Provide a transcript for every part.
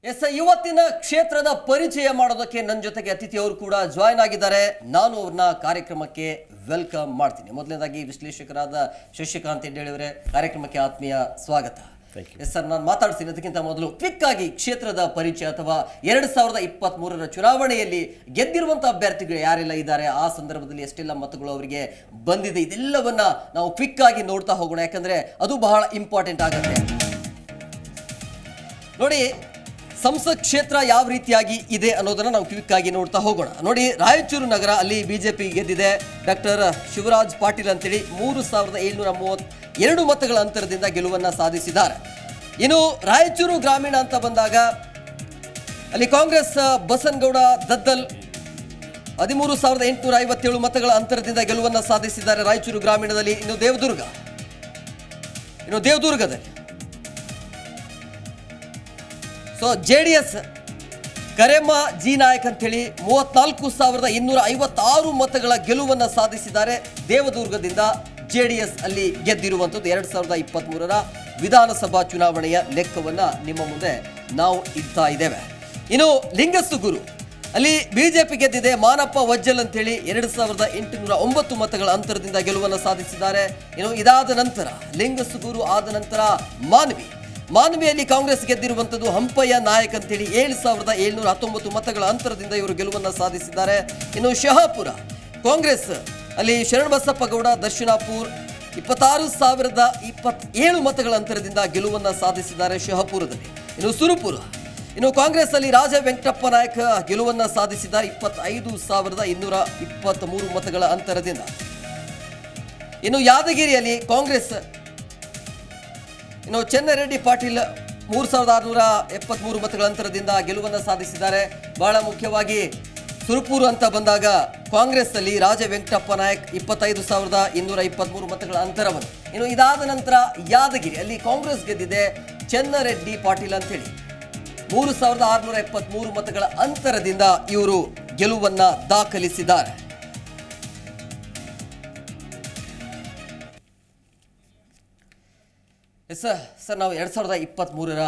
S ಇವತ್ತಿನ ಕ್ಷೇತ್ರದ ಪರಿಚಯ ಮಾಡೋದಕ್ಕೆ ನನ್ನ ಜೊತೆಗೆ ಅತಿಥಿಯವರು ಕೂಡ ಜಾಯ್ನ್ ಆಗಿದ್ದಾರೆ. ನಾನು ಅವ್ರನ್ನ ಕಾರ್ಯಕ್ರಮಕ್ಕೆ ವೆಲ್ಕಮ್ ಮಾಡ್ತೀನಿ. ಮೊದಲನೇದಾಗಿ ವಿಶ್ಲೇಷಕರಾದ ಶಶಿಕಾಂತ್ ಹೆಡ್ಡೇಳಿ ಅವರೇ, ಕಾರ್ಯಕ್ರಮಕ್ಕೆ ಆತ್ಮೀಯ ಸ್ವಾಗತ. ಎಸ್ ಸರ್, ನಾನು ಮಾತಾಡ್ತೀನಿ. ಅದಕ್ಕಿಂತ ಮೊದಲು ಕ್ವಿಕ್ ಆಗಿ ಕ್ಷೇತ್ರದ ಪರಿಚಯ ಅಥವಾ 2023ರ ಚುನಾವಣೆಯಲ್ಲಿ ಗೆದ್ದಿರುವಂಥ ಅಭ್ಯರ್ಥಿಗಳು ಯಾರೆಲ್ಲ ಇದ್ದಾರೆ, ಆ ಸಂದರ್ಭದಲ್ಲಿ ಎಷ್ಟೆಲ್ಲ ಮತಗಳು ಅವರಿಗೆ ಬಂದಿದೆ, ಇದೆಲ್ಲವನ್ನ ನಾವು ಕ್ವಿಕ್ ಆಗಿ ನೋಡ್ತಾ ಹೋಗೋಣ. ಯಾಕಂದ್ರೆ ಅದು ಬಹಳ ಇಂಪಾರ್ಟೆಂಟ್ ಆಗುತ್ತೆ. ನೋಡಿ, ಸಂಸತ್ ಕ್ಷೇತ್ರ ಯಾವ ರೀತಿಯಾಗಿ ಇದೆ ಅನ್ನೋದನ್ನ ನಾವು ಕ್ವಿಕ್ ಆಗಿ ನೋಡ್ತಾ ಹೋಗೋಣ. ನೋಡಿ, ರಾಯಚೂರು ನಗರ ಅಲ್ಲಿ ಬಿಜೆಪಿ ಗೆದ್ದಿದೆ. ಡಾಕ್ಟರ್ ಶಿವರಾಜ್ ಪಾಟೀಲ್ ಅಂತೇಳಿ 3732 ಮತಗಳ ಅಂತರದಿಂದ ಗೆಲುವನ್ನ ಸಾಧಿಸಿದ್ದಾರೆ. ಇನ್ನು ರಾಯಚೂರು ಗ್ರಾಮೀಣ ಅಂತ ಬಂದಾಗ ಅಲ್ಲಿ ಕಾಂಗ್ರೆಸ್ ಬಸನಗೌಡ ದದ್ದಲ್ 13857 ಮತಗಳ ಅಂತರದಿಂದ ಗೆಲುವನ್ನ ಸಾಧಿಸಿದ್ದಾರೆ ರಾಯಚೂರು ಗ್ರಾಮೀಣದಲ್ಲಿ. ಇನ್ನು ದೇವದುರ್ಗದಲ್ಲಿ ಸೊ JDS ಕರೆಮ್ಮ ಜಿ ನಾಯಕ್ ಅಂತೇಳಿ 34,256 ಮತಗಳ ಗೆಲುವನ್ನ ಸಾಧಿಸಿದ್ದಾರೆ. ದೇವದುರ್ಗದಿಂದ JDS ಅಲ್ಲಿ ಗೆದ್ದಿರುವಂಥದ್ದು 2023ರ ವಿಧಾನಸಭಾ ಚುನಾವಣೆಯ ಲೆಕ್ಕವನ್ನ ನಿಮ್ಮ ಮುಂದೆ ನಾವು ಇಡ್ತಾ ಇದ್ದೇವೆ. ಇನ್ನು ಲಿಂಗಸುಗೂರು ಅಲ್ಲಿ ಬಿಜೆಪಿ ಗೆದ್ದಿದೆ. ಮಾನಪ್ಪ ವಜ್ಜಲ್ ಅಂತೇಳಿ 2809 ಮತಗಳ ಅಂತರದಿಂದ ಗೆಲುವನ್ನು ಸಾಧಿಸಿದ್ದಾರೆ. ಇನ್ನು ಇದಾದ ನಂತರ ಲಿಂಗಸುಗೂರು ಆದ ನಂತರ ಮಾನ್ವಿಯಲ್ಲಿ ಕಾಂಗ್ರೆಸ್ ಗೆದ್ದಿರುವಂಥದ್ದು ಹಂಪಯ್ಯ ನಾಯಕ್ ಅಂತೇಳಿ 7719 ಮತಗಳ ಅಂತರದಿಂದ ಇವರು ಗೆಲುವನ್ನು ಸಾಧಿಸಿದ್ದಾರೆ. ಇನ್ನು ಶಹಾಪುರ ಕಾಂಗ್ರೆಸ್ ಅಲ್ಲಿ ಶರಣಬಸಪ್ಪ ಗೌಡ ದರ್ಶನಾಪುರ್ 26,027 ಮತಗಳ ಅಂತರದಿಂದ ಗೆಲುವನ್ನು ಸಾಧಿಸಿದ್ದಾರೆ ಶಹಾಪುರದಲ್ಲಿ. ಇನ್ನು ಸುರಪುರ, ಇನ್ನು ಕಾಂಗ್ರೆಸ್ ಅಲ್ಲಿ ರಾಜ ವೆಂಕಟಪ್ಪ ನಾಯಕ್ ಗೆಲುವನ್ನು ಸಾಧಿಸಿದ್ದಾರೆ 25,223 ಮತಗಳ ಅಂತರದಿಂದ. ಇನ್ನು ಯಾದಗಿರಿಯಲ್ಲಿ ಕಾಂಗ್ರೆಸ್ ಇನ್ನು ಚೆನ್ನರೆಡ್ಡಿ ಪಾಟೀಲ್ 3,673 ಮತಗಳ ಅಂತರದಿಂದ ಗೆಲುವನ್ನು ಸಾಧಿಸಿದ್ದಾರೆ. ಬಹಳ ಮುಖ್ಯವಾಗಿ ಸುರಪುರ ಅಂತ ಬಂದಾಗ ಕಾಂಗ್ರೆಸ್ ಅಲ್ಲಿ ರಾಜ ವೆಂಕಟಪ್ಪ ನಾಯಕ್ 25,223 ಮತಗಳ ಅಂತರವನ್ನು. ಇನ್ನು ಇದಾದ ನಂತರ ಯಾದಗಿರಿ ಅಲ್ಲಿ ಕಾಂಗ್ರೆಸ್ ಗೆದ್ದಿದೆ ಚೆನ್ನರೆಡ್ಡಿ ಪಾಟೀಲ್ ಅಂತೇಳಿ 3,673 ಮತಗಳ ಅಂತರದಿಂದ ಇವರು ಗೆಲುವನ್ನ ದಾಖಲಿಸಿದ್ದಾರೆ. ಸರ್, ನಾವು 2023ರ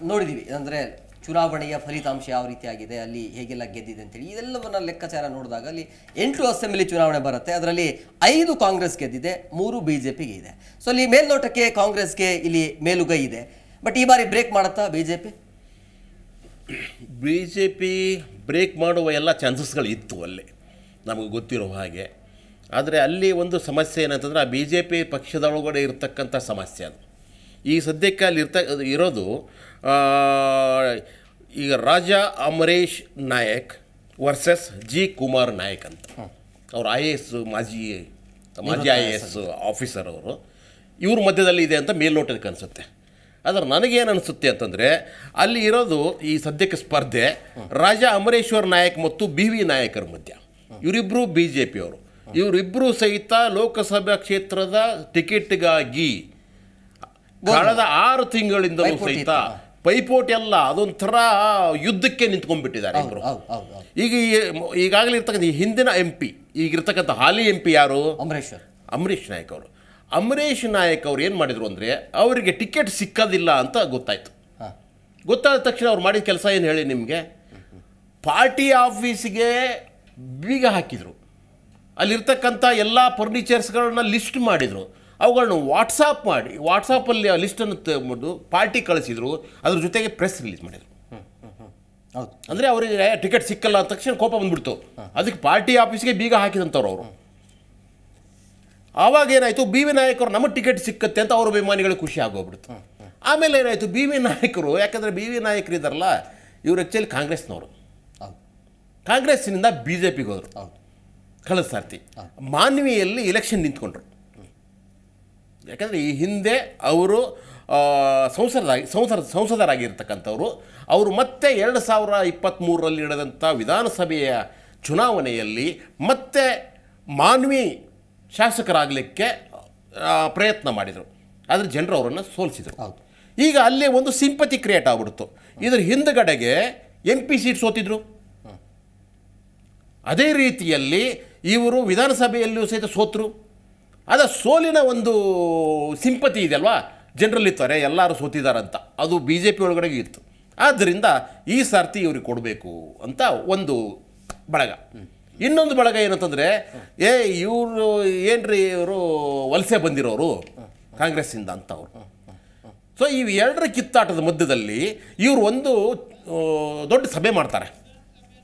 ನೋಡಿದ್ದೀವಿ. ಅಂದರೆ ಚುನಾವಣೆಯ ಫಲಿತಾಂಶ ಯಾವ ರೀತಿಯಾಗಿದೆ, ಅಲ್ಲಿ ಹೇಗೆಲ್ಲ ಗೆದ್ದಿದೆ ಅಂತೇಳಿ ಇದೆಲ್ಲವನ್ನ ಲೆಕ್ಕಾಚಾರ ನೋಡಿದಾಗ ಅಲ್ಲಿ 8 ಅಸೆಂಬ್ಲಿ ಚುನಾವಣೆ ಬರುತ್ತೆ. ಅದರಲ್ಲಿ 5 ಕಾಂಗ್ರೆಸ್ ಗೆದ್ದಿದೆ, 3 ಬಿಜೆಪಿಗೆ ಇದೆ. ಸೊ ಅಲ್ಲಿ ಮೇಲ್ನೋಟಕ್ಕೆ ಕಾಂಗ್ರೆಸ್ಗೆ ಇಲ್ಲಿ ಮೇಲುಗೈ ಇದೆ. ಬಟ್ ಈ ಬಾರಿ ಬ್ರೇಕ್ ಮಾಡುತ್ತಾ ಬಿಜೆಪಿ ಬ್ರೇಕ್ ಮಾಡುವ ಎಲ್ಲ ಚಾನ್ಸಸ್ಗಳು ಇತ್ತು ಅಲ್ಲಿ, ನಮಗೆ ಗೊತ್ತಿರೋ ಹಾಗೆ. ಆದರೆ ಅಲ್ಲಿ ಒಂದು ಸಮಸ್ಯೆ ಏನಂತಂದರೆ ಆ BJP ಪಕ್ಷದೊಳಗಡೆ ಇರತಕ್ಕಂಥ ಸಮಸ್ಯೆ ಅದು. ಈ ಸದ್ಯಕ್ಕೆ ಅಲ್ಲಿ ಇರೋದು ಈಗ ರಾಜಾ ಅಮರೇಶ್ ನಾಯಕ್ ವರ್ಸಸ್ ಜಿ ಕುಮಾರ್ ನಾಯಕ್ ಅಂತ. ಅವರು IAS ಮಾಜಿ IAS ಆಫೀಸರ್ ಅವರು. ಇವ್ರ ಮಧ್ಯದಲ್ಲಿ ಇದೆ ಅಂತ ಮೇಲ್ನೋಟಕ್ಕೆ ಅನಿಸುತ್ತೆ. ಆದರೆ ನನಗೇನು ಅನಿಸುತ್ತೆ ಅಂತಂದರೆ ಅಲ್ಲಿ ಇರೋದು ಈ ಸದ್ಯಕ್ಕೆ ಸ್ಪರ್ಧೆ ರಾಜಾ ಅಮರೇಶ್ವರ್ ನಾಯಕ್ ಮತ್ತು BV ನಾಯಕರ ಮಧ್ಯ. ಇವರಿಬ್ಬರು BJPಯವರು. ಇವರಿಬ್ಬರು ಸಹಿತ ಲೋಕಸಭಾ ಕ್ಷೇತ್ರದ ಟಿಕೆಟ್ಗಾಗಿ ಕಳೆದ 6 ತಿಂಗಳಿಂದಲೂ ಸಹಿತ ಪೈಪೋಟಿ ಅಲ್ಲ, ಅದೊಂಥರ ಯುದ್ಧಕ್ಕೆ ನಿಂತ್ಕೊಂಡ್ಬಿಟ್ಟಿದ್ದಾರೆ ಇಬ್ಬರು. ಈಗಾಗಲೇ ಇರ್ತಕ್ಕಂಥ ಹಿಂದಿನ MP, ಈಗಿರ್ತಕ್ಕಂಥ ಹಾಲಿ MP ಯಾರು? ಅಂಬರೀಷ್ ನಾಯಕ್ ಅವರು. ಅಂಬರೀಷ್ ನಾಯಕ್ ಅವ್ರು ಏನು ಮಾಡಿದರು ಅಂದರೆ ಅವರಿಗೆ ಟಿಕೆಟ್ ಸಿಕ್ಕೋದಿಲ್ಲ ಅಂತ ಗೊತ್ತಾಯಿತು. ಗೊತ್ತಾದ ತಕ್ಷಣ ಅವ್ರು ಮಾಡಿದ ಕೆಲಸ ಏನು ಹೇಳಿ ನಿಮಗೆ, ಪಾರ್ಟಿ ಆಫೀಸಿಗೆ ಬೀಗ ಹಾಕಿದರು. ಅಲ್ಲಿರ್ತಕ್ಕಂಥ ಎಲ್ಲ ಫರ್ನಿಚರ್ಸ್ಗಳನ್ನ ಲಿಸ್ಟ್ ಮಾಡಿದರು. ಅವುಗಳನ್ನ ವಾಟ್ಸಾಪಲ್ಲಿ ಆ ಲಿಸ್ಟನ್ನು ತೆಗೆದು ಪಾರ್ಟಿ ಕಳಿಸಿದರು. ಅದ್ರ ಜೊತೆಗೆ ಪ್ರೆಸ್ ರಿಲೀಸ್ ಮಾಡಿದರು. ಅಂದರೆ ಅವರಿಗೆ ಟಿಕೆಟ್ ಸಿಕ್ಕಲ್ಲ ಅಂದ ತಕ್ಷಣ ಕೋಪ ಬಂದ್ಬಿಡ್ತು. ಅದಕ್ಕೆ ಪಾರ್ಟಿ ಆಫೀಸ್ಗೆ ಬೀಗ ಹಾಕಿದಂಥವ್ರು ಅವರು. ಆವಾಗ ಏನಾಯಿತು, BV ನಾಯಕರು ನಮಗೆ ಟಿಕೆಟ್ ಸಿಕ್ಕತ್ತೆ ಅಂತ ಅವ್ರ ಅಭಿಮಾನಿಗಳು ಖುಷಿ ಆಗೋಗ್ಬಿಡ್ತು. ಆಮೇಲೆ ಏನಾಯಿತು, BV ನಾಯಕರು, ಯಾಕಂದರೆ BV ನಾಯಕರು ಇದ್ದಾರಲ್ಲ ಇವರು ಆ್ಯಕ್ಚುಲಿ ಕಾಂಗ್ರೆಸ್ನವರು. ಕಾಂಗ್ರೆಸ್ಸಿನಿಂದ BJPಗೆ ಹೋದರು ಕಳೆದ ಸರ್ತಿ. ಮಾನ್ವಿಯಲ್ಲಿ ಇಲೆಕ್ಷನ್ ನಿಂತ್ಕೊಂಡ್ರು. ಯಾಕಂದರೆ ಈ ಹಿಂದೆ ಅವರು ಸಂಸದರಾಗಿರ್ತಕ್ಕಂಥವ್ರು. ಅವರು ಮತ್ತೆ 2023ರಲ್ಲಿ ನಡೆದಂಥ ವಿಧಾನಸಭೆಯ ಚುನಾವಣೆಯಲ್ಲಿ ಮತ್ತೆ ಮಾನ್ವಿ ಶಾಸಕರಾಗಲಿಕ್ಕೆ ಪ್ರಯತ್ನ ಮಾಡಿದರು. ಆದರೆ ಜನರು ಅವರನ್ನು ಸೋಲಿಸಿದರು. ಈಗ ಅಲ್ಲೇ ಒಂದು ಸಿಂಪತಿ ಕ್ರಿಯೇಟ್ ಆಗ್ಬಿಡ್ತು. ಇದರ ಹಿಂದುಗಡೆಗೆ MP ಸೀಟ್ ಸೋತಿದ್ರು. ಅದೇ ರೀತಿಯಲ್ಲಿ ಇವರು ವಿಧಾನಸಭೆಯಲ್ಲಿಯೂ ಸಹಿತ ಸೋತರು. ಅದ ಸೋಲಿನ ಒಂದು ಸಿಂಪತಿ ಇದೆಯಲ್ವಾ ಜನರಲ್ಲಿತ್ತು, ಎಲ್ಲರೂ ಸೋತಿದ್ದಾರಂತ, ಅದು BJP ಒಳಗಡೆ ಇತ್ತು. ಆದ್ದರಿಂದ ಈ ಸಾರ್ತಿ ಇವ್ರಿಗೆ ಕೊಡಬೇಕು ಅಂತ ಒಂದು ಬಳಗ. ಇನ್ನೊಂದು ಬಳಗ ಏನಂತಂದರೆ, ಇವರು ಏನ್ರಿ ಇವರು ವಲಸೆ ಬಂದಿರೋರು ಕಾಂಗ್ರೆಸ್ಸಿಂದ ಅಂತ ಅವರು. ಸೊ ಇವು ಎರಡರ ಕಿತ್ತಾಟದ ಮಧ್ಯದಲ್ಲಿ ಇವರು ಒಂದು ದೊಡ್ಡ ಸಭೆ ಮಾಡ್ತಾರೆ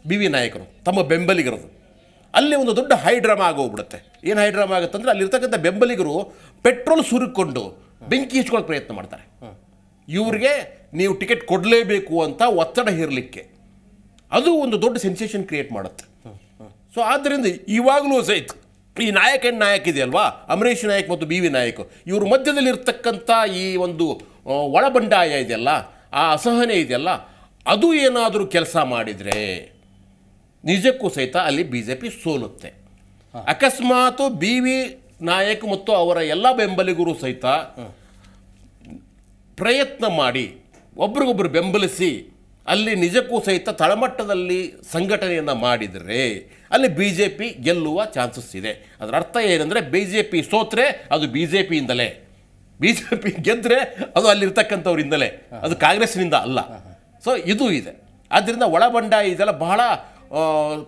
ಬಿ ವಿ ನಾಯಕರು ತಮ್ಮ ಬೆಂಬಲಿಗರದು. ಅಲ್ಲಿ ಒಂದು ದೊಡ್ಡ ಹೈ ಡ್ರಾಮಾ ಆಗೋಗ್ಬಿಡುತ್ತೆ. ಏನು ಹೈ ಡ್ರಾಮಾ ಆಗುತ್ತಂದ್ರೆ ಅಲ್ಲಿರ್ತಕ್ಕಂಥ ಬೆಂಬಲಿಗರು ಪೆಟ್ರೋಲ್ ಸುರಿಕೊಂಡು ಬೆಂಕಿ ಹಚ್ಕೊಳ್ಳೋಕೆ ಪ್ರಯತ್ನ ಮಾಡ್ತಾರೆ. ಇವ್ರಿಗೆ ನೀವು ಟಿಕೆಟ್ ಕೊಡಲೇಬೇಕು ಅಂತ ಒತ್ತಡ ಹೇರಲಿಕ್ಕೆ. ಅದು ಒಂದು ದೊಡ್ಡ ಸೆನ್ಸೇಷನ್ ಕ್ರಿಯೇಟ್ ಮಾಡುತ್ತೆ. ಸೊ ಆದ್ದರಿಂದ ಇವಾಗಲೂ ಸಹಿತ ಈ ನಾಯಕ ಇದೆಯಲ್ವಾ, ಅಮರೇಶ್ ನಾಯಕ್ ಮತ್ತು ಬಿ ವಿ ನಾಯಕ್, ಇವ್ರ ಮಧ್ಯದಲ್ಲಿರ್ತಕ್ಕಂಥ ಈ ಒಂದು ಒಳಬಂಡಾಯ ಇದೆಯಲ್ಲ, ಆ ಅಸಹನೆ ಇದೆಯಲ್ಲ, ಅದು ಏನಾದರೂ ಕೆಲಸ ಮಾಡಿದರೆ ನಿಜಕ್ಕೂ ಸಹಿತ ಅಲ್ಲಿ BJP ಸೋಲುತ್ತೆ. ಅಕಸ್ಮಾತ್ ಬಿ ವಿ ನಾಯಕ್ ಮತ್ತು ಅವರ ಎಲ್ಲ ಬೆಂಬಲಿಗರು ಸಹಿತ ಪ್ರಯತ್ನ ಮಾಡಿ ಒಬ್ರಿಗೊಬ್ಬರು ಬೆಂಬಲಿಸಿ ಅಲ್ಲಿ ನಿಜಕ್ಕೂ ಸಹಿತ ತಳಮಟ್ಟದಲ್ಲಿ ಸಂಘಟನೆಯನ್ನು ಮಾಡಿದರೆ ಅಲ್ಲಿ BJP ಗೆಲ್ಲುವ ಚಾನ್ಸಸ್ ಇದೆ. ಅದರ ಅರ್ಥ ಏನಂದರೆ BJP ಸೋತ್ರೆ ಅದು BJPಯಿಂದಲೇ, BJP ಗೆದ್ದರೆ ಅದು ಅಲ್ಲಿರ್ತಕ್ಕಂಥವ್ರಿಂದಲೇ, ಅದು ಕಾಂಗ್ರೆಸ್ನಿಂದ ಅಲ್ಲ. ಸೊ ಇದು ಇದೆ. ಆದ್ದರಿಂದ ಒಳಬಂಡಾಯ ಇದೆಲ್ಲ ಬಹಳ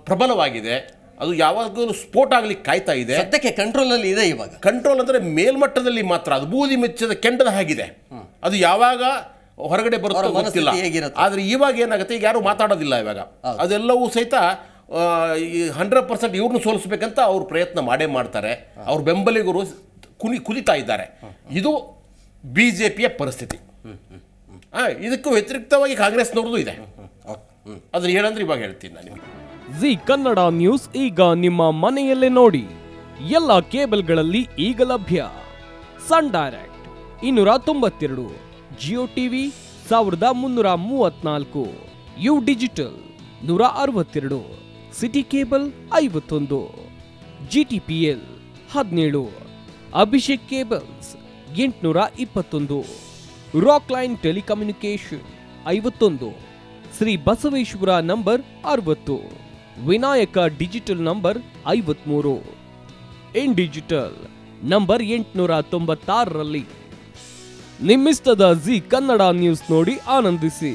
ಪ್ರಬಲವಾಗಿದೆ. ಅದು ಯಾವಾಗಲೂ ಸ್ಫೋಟ ಆಗ್ಲಿಕ್ಕೆ ಕಾಯ್ತಾ ಇದೆ. ಸದ್ಯಕ್ಕೆ ಕಂಟ್ರೋಲಲ್ಲಿ ಇದೆ. ಇವಾಗ ಕಂಟ್ರೋಲ್ ಅಂದರೆ ಮೇಲ್ಮಟ್ಟದಲ್ಲಿ ಮಾತ್ರ, ಅದು ಬೂದಿ ಮೆಚ್ಚದ ಕೆಂಡದ ಹಾಗಿದೆ. ಅದು ಯಾವಾಗ ಹೊರಗಡೆ ಬರುತ್ತೋ ಗೊತ್ತಿಲ್ಲ. ಆದರೆ ಇವಾಗ ಏನಾಗುತ್ತೆ, ಈಗ ಯಾರು ಮಾತಾಡೋದಿಲ್ಲ ಇವಾಗ. ಅದೆಲ್ಲವೂ ಸಹಿತ 100% ಇವ್ರನ್ನ ಸೋಲಿಸ್ಬೇಕಂತ ಅವ್ರು ಪ್ರಯತ್ನ ಮಾಡೇ ಮಾಡ್ತಾರೆ. ಅವ್ರ ಬೆಂಬಲಿಗರು ಕುಲಿತಾ ಇದ್ದಾರೆ. ಇದು BJPಯ ಪರಿಸ್ಥಿತಿ. ಇದಕ್ಕೂ ವ್ಯತಿರಿಕ್ತವಾಗಿ ಕಾಂಗ್ರೆಸ್ನವ್ರದ್ದು ಇದೆ. ಅದನ್ನ ಏನಂದ್ರೆ ಇವಾಗ ಹೇಳ್ತೀನಿ ನಾನು. ಜಿ ಕನ್ನಡ ನ್ಯೂಸ್ ಈಗ ನಿಮ್ಮ ಮನೆಯಲ್ಲೇ ನೋಡಿ. ಎಲ್ಲ ಕೇಬಲ್ಗಳಲ್ಲಿ ಈಗ ಲಭ್ಯ. Sun direct 292, Jio TV 1334, U digital 162, city cable 51, GTPL 17, Abhishek cables 821, rock line telecommunication 51, Shri Basaveshwara number 60, Vinayaka digital number 53, in digital number 896ರಲ್ಲಿ. ನಿಮ್ಮಿಸ್ತದ ಜಿ ಕನ್ನಡ ನ್ಯೂಸ್ ನೋಡಿ ಆನಂದಿಸಿ.